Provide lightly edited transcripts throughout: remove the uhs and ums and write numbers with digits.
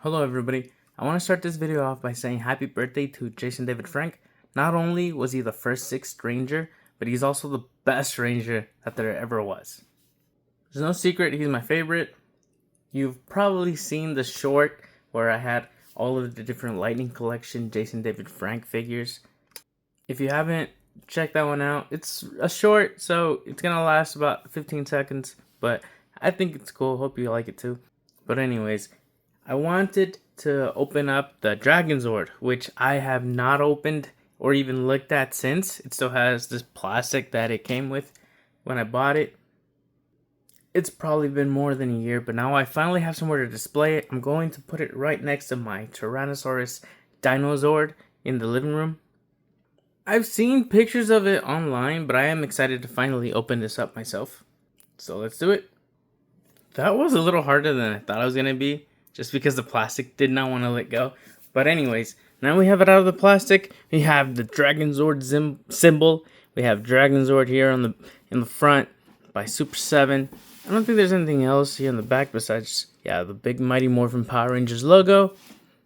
Hello everybody, I want to start this video off by saying happy birthday to Jason David Frank. Not only was he the first 6th Ranger, but he's also the best Ranger that there ever was. There's no secret, he's my favorite. You've probably seen the short where I had all of the different Lightning Collection Jason David Frank figures. If you haven't checked that one out, it's a short, so it's gonna last about 15 seconds, but I think it's cool. Hope you like it too. But anyways, I wanted to open up the Dragonzord, which I have not opened or even looked at since. It still has this plastic that it came with when I bought it. It's probably been more than a year, but now I finally have somewhere to display it. I'm going to put it right next to my Tyrannosaurus Dinozord in the living room. I've seen pictures of it online, but I am excited to finally open this up myself. So let's do it. That was a little harder than I thought it was going to be, just because the plastic did not want to let go. But anyways, now we have it out of the plastic. We have the Dragonzord symbol. We have Dragonzord here in the front by Super7. I don't think there's anything else here in the back besides, the big Mighty Morphin Power Rangers logo.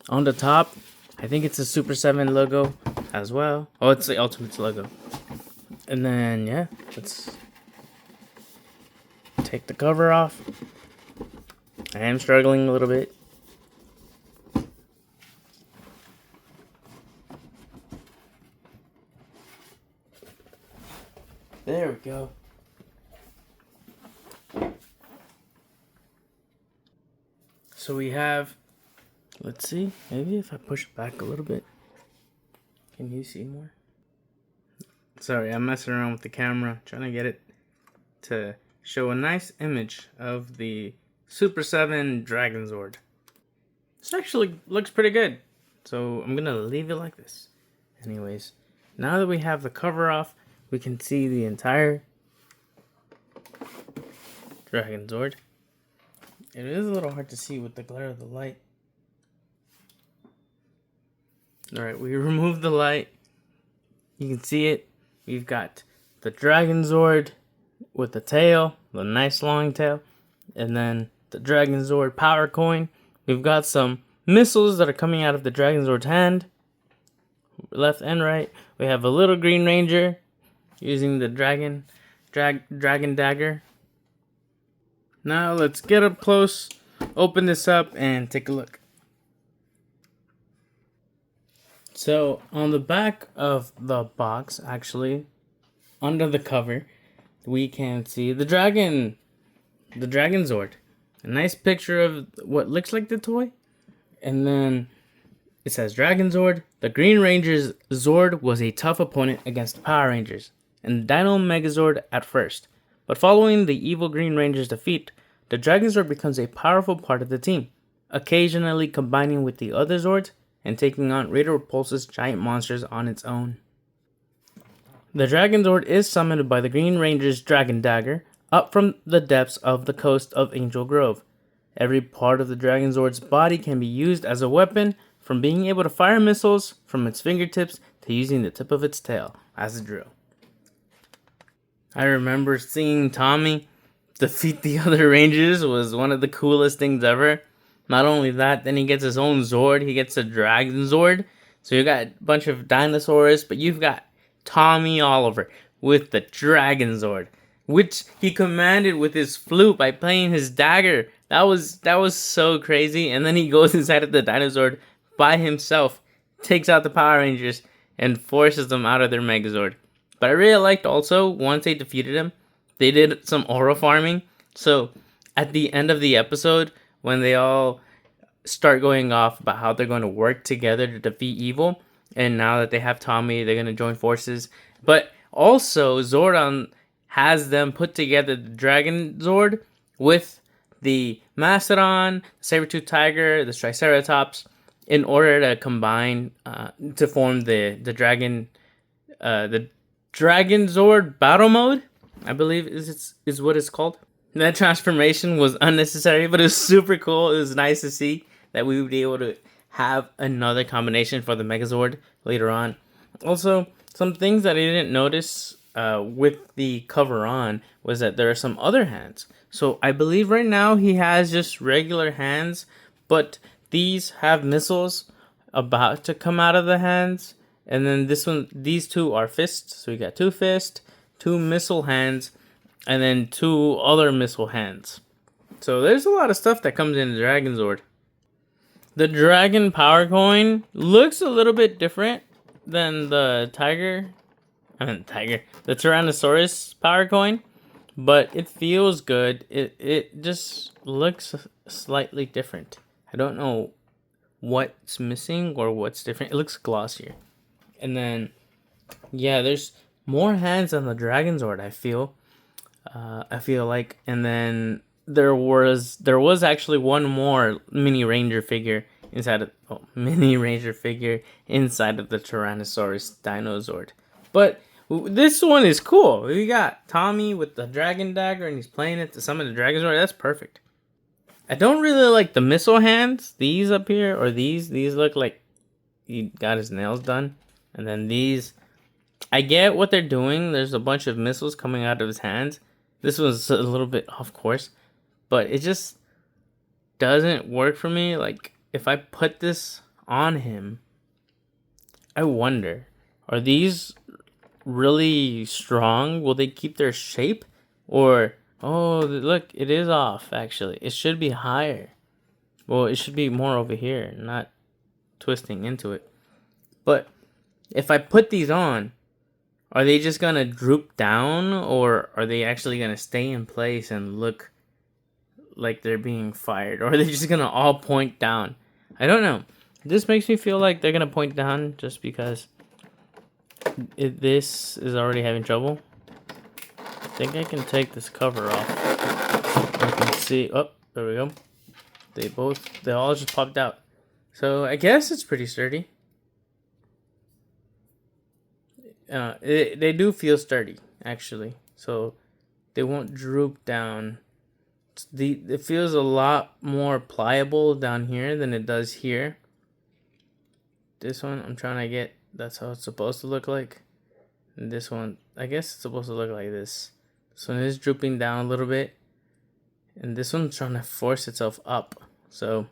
On the top, I think it's a Super7 logo as well. Oh, it's the Ultimates logo. And then, let's take the cover off. I am struggling a little bit. There we go. So we have, let's see, maybe if I push it back a little bit. Can you see more? Sorry, I'm messing around with the camera, trying to get it to show a nice image of the Super7 Dragonzord. This actually looks pretty good, so I'm gonna leave it like this. Anyways, now that we have the cover off, we can see the entire Dragonzord. It is a little hard to see with the glare of the light. Alright, we removed the light. You can see it. We've got the Dragonzord with the tail, the nice long tail, and then the Dragonzord power coin. We've got some missiles that are coming out of the Dragonzord's hand, left and right. We have a little Green Ranger using the dragon dagger. Now let's get up close, open this up, and take a look. So on the back of the box, actually, under the cover, we can see the Dragonzord. A nice picture of what looks like the toy. And then it says Dragonzord. The Green Ranger's Zord was a tough opponent against the Power Rangers and the Dino Megazord at first. But following the evil Green Ranger's defeat, the Dragonzord becomes a powerful part of the team, occasionally combining with the other Zords and taking on Raider Repulse's giant monsters on its own. The Dragonzord is summoned by the Green Ranger's Dragon Dagger up from the depths of the coast of Angel Grove. Every part of the Dragonzord's body can be used as a weapon, from being able to fire missiles from its fingertips to using the tip of its tail as a drill. I remember seeing Tommy defeat the other Rangers was one of the coolest things ever. Not only that, then he gets his own Zord. He gets a Dragonzord. So you got a bunch of dinosaurs, but you've got Tommy Oliver with the Dragonzord, which he commanded with his flute by playing his dagger. That was so crazy. And then he goes inside of the Dinozord by himself, takes out the Power Rangers, and forces them out of their Megazord. But I really liked also, once they defeated him, they did some aura farming. So at the end of the episode, when they all start going off about how they're going to work together to defeat evil, and now that they have Tommy, they're going to join forces. But also, Zordon has them put together the Dragonzord with the Mastodon, Saber-tooth Tiger, the Triceratops, in order to combine to form the Dragonzord battle mode, I believe is what it's called. That transformation was unnecessary, but it was super cool. It was nice to see that we would be able to have another combination for the Megazord later on. Also, some things that I didn't notice with the cover on was that there are some other hands. So I believe right now he has just regular hands, but these have missiles about to come out of the hands. And then these two are fists. So we got 2 fists, 2 missile hands, and then 2 other missile hands. So there's a lot of stuff that comes in the Dragonzord. The Dragon Power Coin looks a little bit different than the the Tyrannosaurus Power Coin, but it feels good. It just looks slightly different. I don't know what's missing or what's different. It looks glossier. And then, yeah, there's more hands on the Dragonzord, I feel like. And then there was actually one more mini ranger figure inside of the Tyrannosaurus Dinozord. But this one is cool. We got Tommy with the dragon dagger and he's playing it to summon the Dragonzord. That's perfect. I don't really like the missile hands. These up here, or these look like he got his nails done. And then these, I get what they're doing. There's a bunch of missiles coming out of his hands. This was a little bit off course, but it just doesn't work for me. Like, if I put this on him, I wonder, are these really strong? Will they keep their shape? Or, oh, look, it is off, actually. It should be higher. Well, it should be more over here, not twisting into it. But if I put these on, are they just going to droop down, or are they actually going to stay in place and look like they're being fired? Or are they just going to all point down? I don't know. This makes me feel like they're going to point down just because this is already having trouble. I think I can take this cover off. I can see. Oh, there we go. They all just popped out. So I guess it's pretty sturdy. They do feel sturdy, actually. So they won't droop down. It feels a lot more pliable down here than it does here. This one, I'm trying to get, that's how it's supposed to look like. And this one, I guess it's supposed to look like this. This one is drooping down a little bit. And this one's trying to force itself up. So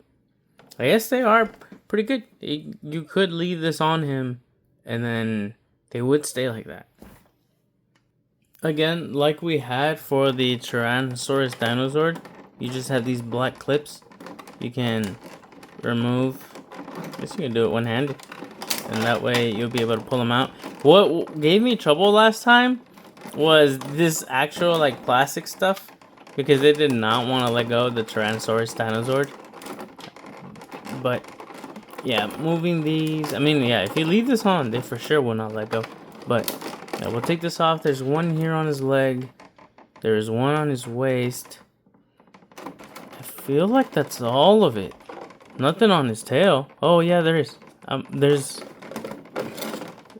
I guess they are pretty good. You could leave this on him and then they would stay like that. Again, like we had for the Tyrannosaurus Dinozord, you just have these black clips. You can remove, I guess you can do it one-handed, and that way you'll be able to pull them out. What gave me trouble last time was this actual like plastic stuff, because they did not want to let go of the Tyrannosaurus Dinozord. But yeah, moving these, I mean, yeah, if you leave this on, they for sure will not let go. But yeah, we'll take this off. There's one here on his leg. There's one on his waist. I feel like that's all of it. Nothing on his tail. Oh yeah, there is. There's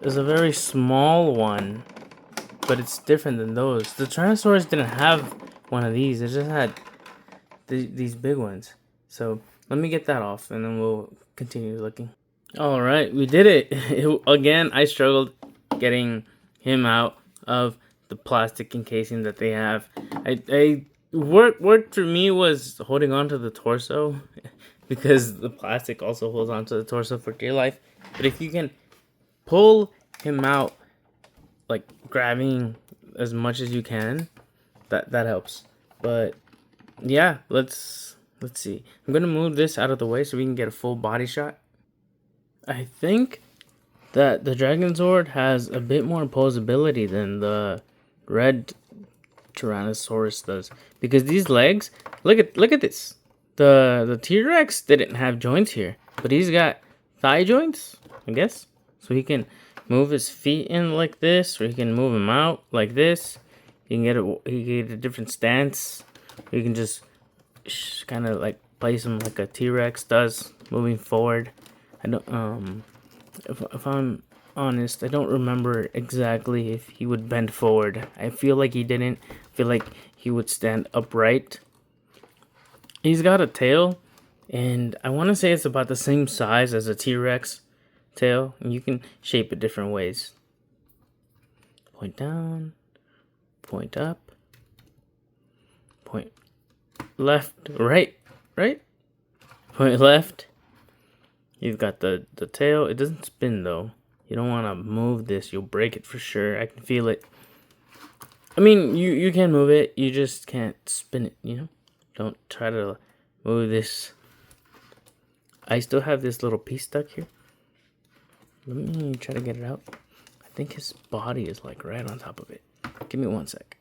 a very small one, but it's different than those. The Tyrannosaurus didn't have one of these. It just had these big ones. So let me get that off, and then we'll continue looking. All right, we did it. Again, I struggled getting him out of the plastic encasing that they have. Work for me was holding on to the torso, because the plastic also holds on to the torso for dear life. But if you can pull him out, like grabbing as much as you can, that helps. But yeah, let's see. I'm gonna move this out of the way so we can get a full body shot. I think that the Dragonzord has a bit more posability than the red Tyrannosaurus does, because these legs, look at this. The T-Rex didn't have joints here, but he's got thigh joints, I guess. So he can move his feet in like this, or he can move them out like this. You can get a different stance. You can just kind of like place him like a T-Rex does, moving forward. I don't if I'm honest, I don't remember exactly if he would bend forward. I feel like he didn't. I feel like he would stand upright. He's got a tail, and I want to say it's about the same size as a T-Rex tail, and you can shape it different ways. Point down, point up, point left, right, point left, You've got the tail. It doesn't spin though. You don't want to move this. You'll break it for sure. I can feel it. I mean, you can move it. You just can't spin it, you know? Don't try to move this. I still have this little piece stuck here. Let me try to get it out. I think his body is like right on top of it. Give me 1 sec.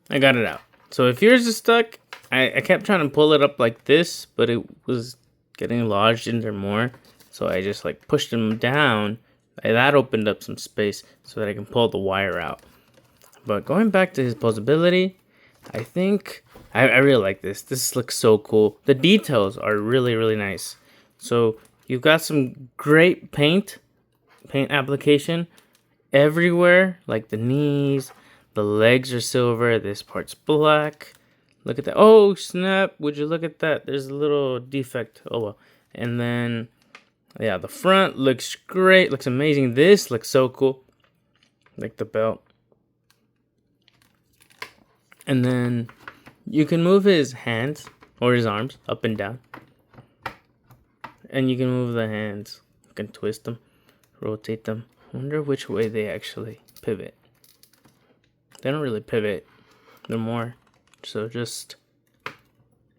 I got it out. So if yours is stuck, I kept trying to pull it up like this, but it was getting lodged in there more. So I just like pushed him down. That opened up some space so that I can pull the wire out. But going back to his posability, I think I really like this. This looks so cool. The details are really, really nice. So you've got some great paint application everywhere, like the knees, the legs are silver, this part's black. Look at that. Oh, snap. Would you look at that? There's a little defect. Oh, well. And then, yeah, the front looks great. Looks amazing. This looks so cool. Like the belt. And then you can move his hands or his arms up and down. And you can move the hands. You can twist them, rotate them. I wonder which way they actually pivot. They don't really pivot. They're more. So just,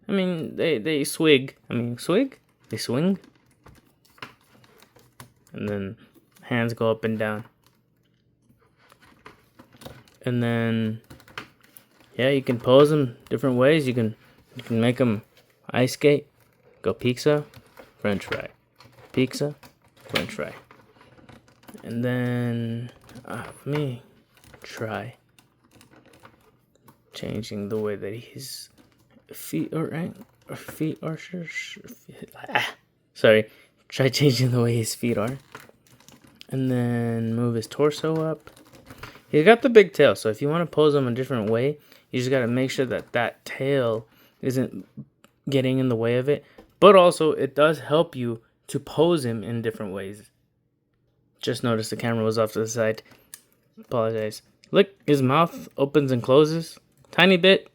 I mean, they swig. I mean, swig? They swing. And then hands go up and down. And then, yeah, you can pose them different ways. You can make them ice skate, go pizza, French fry, pizza, French fry. And then, let me try changing the way that his feet are right, or feet are sorry. Try changing the way his feet are, and then move his torso up. He's got the big tail, so if you want to pose him a different way, you just got to make sure that tail isn't getting in the way of it. But also, it does help you to pose him in different ways. Just noticed the camera was off to the side. Apologize. Look, his mouth opens and closes. Tiny bit.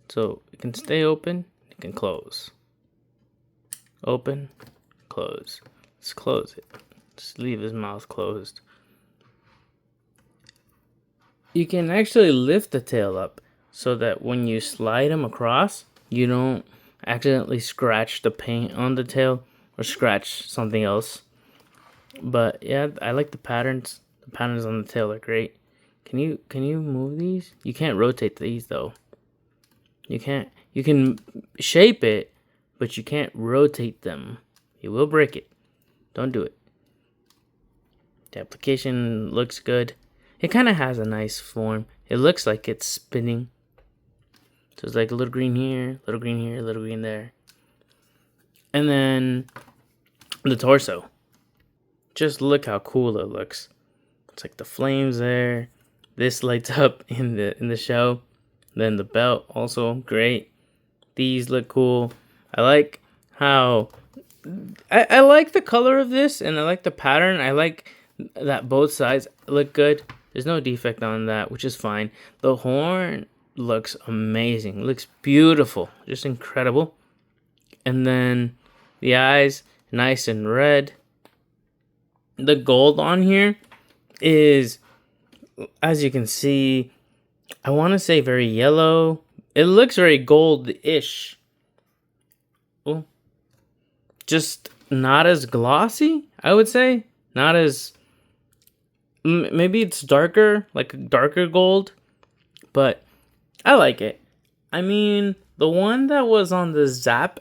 So it can stay open, it can close. Open, close. Let's close it. Just leave his mouth closed. You can actually lift the tail up so that when you slide him across, you don't accidentally scratch the paint on the tail or scratch something else. But yeah, I like the patterns. The patterns on the tail are great. Can you move these? You can't rotate these though. You can shape it, but you can't rotate them. You will break it. Don't do it. The application looks good. It kind of has a nice form. It looks like it's spinning. So it's like a little green here, little green here, little green there. And then the torso. Just look how cool it looks. It's like the flames there. This lights up in the show. Then the belt also great. These look cool. I like how I like the color of this, and I like the pattern. I like that both sides look good. There's no defect on that, which is fine. The horn looks amazing. Looks beautiful. Just incredible. And then the eyes, nice and red. The gold on here is, as you can see, I want to say very yellow. It looks very gold-ish. Oh, just not as glossy, I would say. Not as, maybe it's darker, like a darker gold, but I like it. I mean, the one that was on the Zap,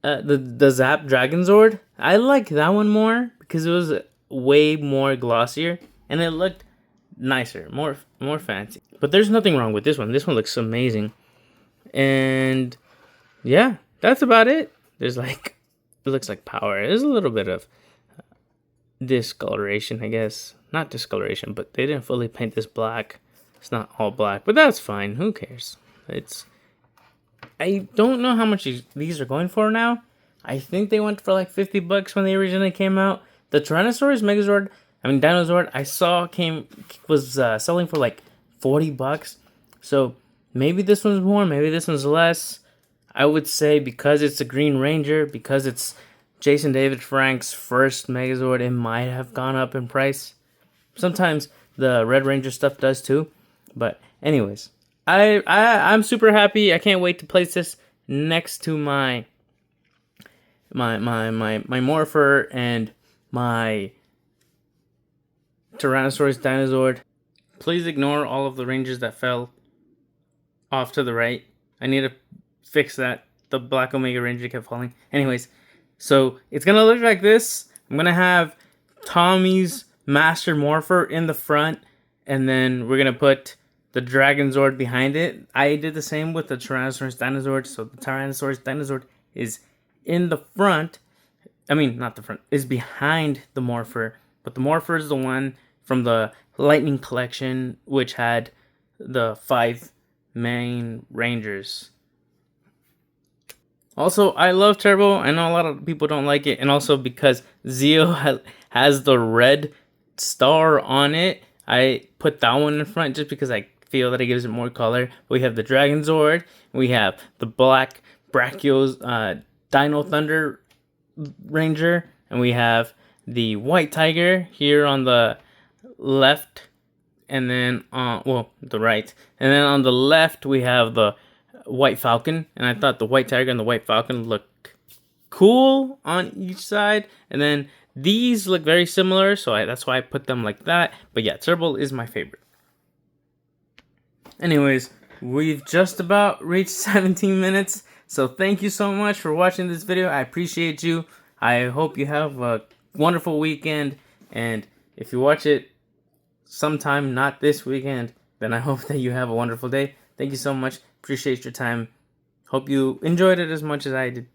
the Zap Dragonzord, I like that one more because it was way more glossier and it looked nicer, more fancy. But there's nothing wrong with this one. This one looks amazing. And yeah, that's about it. There's like, it looks like power. There's a little bit of discoloration, I guess. Not discoloration, but they didn't fully paint this black. It's not all black, but that's fine. Who cares? I don't know how much these are going for now. I think they went for like $50 when they originally came out. The Tyrannosaurus Dinozord I saw was selling for like $40. So maybe this one's more, maybe this one's less. I would say because it's a Green Ranger, because it's Jason David Frank's first Megazord, it might have gone up in price. Sometimes the Red Ranger stuff does too. But anyways, I'm super happy. I can't wait to place this next to my Morpher and my Tyrannosaurus Dinozord. Please ignore all of the Rangers that fell off to the right. I need to fix that. The Black Omega Ranger kept falling. Anyways, so it's going to look like this. I'm going to have Tommy's Master Morpher in the front, and then we're going to put the Dragonzord behind it. I did the same with the Tyrannosaurus Dinozord, so the Tyrannosaurus Dinozord is in the front. I mean, not the front, is behind the Morpher, but the Morpher is the one from the Lightning Collection, which had the 5 main Rangers. Also, I love Turbo. I know a lot of people don't like it, and also because Zeo has the red star on it, I put that one in front just because I feel that it gives it more color. We have the Dragonzord, we have the black Brachios Dino Thunder Ranger, and we have the White Tiger here on the left, and then the right, and then on the left we have the White Falcon, and I thought the White Tiger and the White Falcon look cool on each side, and then these look very similar, so that's why I put them like that. But yeah, Turbo is my favorite. Anyways, we've just about reached 17 minutes, so thank you so much for watching this video. I appreciate you. I hope you have a wonderful weekend, and if you watch it sometime not this weekend, then I hope that you have a wonderful day. Thank you so much. Appreciate your time. Hope you enjoyed it as much as I did.